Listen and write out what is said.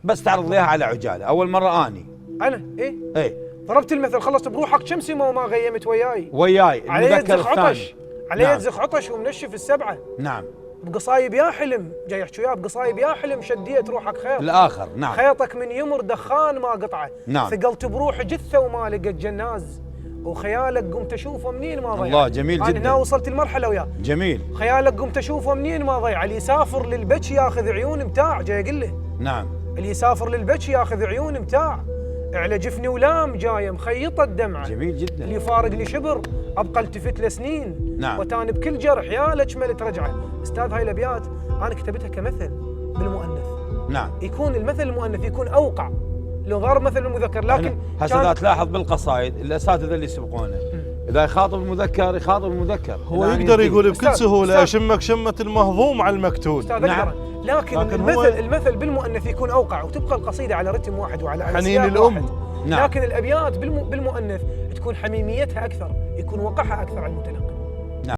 بس تعرض لي اياها على عجاله، اول مره اني انا ايه ضربت المثل، خلصت بروحك كم سمه وما غيمت وياي المذكر علي زخ الثاني. عطش، علي نعم. زخ عطش ومنشف السبعه. نعم. بقصايب يا حلم، جاي يحكي وياه بقصايب يا حلم، شديت روحك خيط الاخر. نعم. خيطك من يمر دخان ما قطعه. نعم. ثقلت بروح جثه وما لقيت جناز، وخيالك قمت اشوفه منين ما ضيع. الله جميل جدا. انا هنا وصلت المرحله وياه. جميل. خيالك قمت اشوفه منين ما ضيع، اللي يسافر للبتش ياخذ عيون متاع، جاي اقول له. نعم. اللي يسافر للبتش ياخذ عيون متاع، على جفني ولام جايه مخيطه الدمعه. جميل جدا. اللي فارق لي شبر ابقى التفت لسنين. نعم. وتاني بكل جرح يا لجملت رجعه. استاذ هاي الابيات انا كتبتها كمثل بالمؤنث. نعم. يكون المثل المؤنث يكون اوقع لو ضرب مثل المذكر، لكن هسه اذا تلاحظ بالقصائد الاساتذه اللي يسبقونه اذا يخاطب المذكر يخاطب المذكر، هو يقدر يقول بكل سهوله اشمك شمه المهضوم على المكتول. نعم. لكن المثل بالمؤنث يكون اوقع، وتبقى القصيده على رتم واحد وعلى حنين الام. نعم. لكن الابيات بالمؤنث تكون حميميتها اكثر، يكون وقعها اكثر على المتلقي.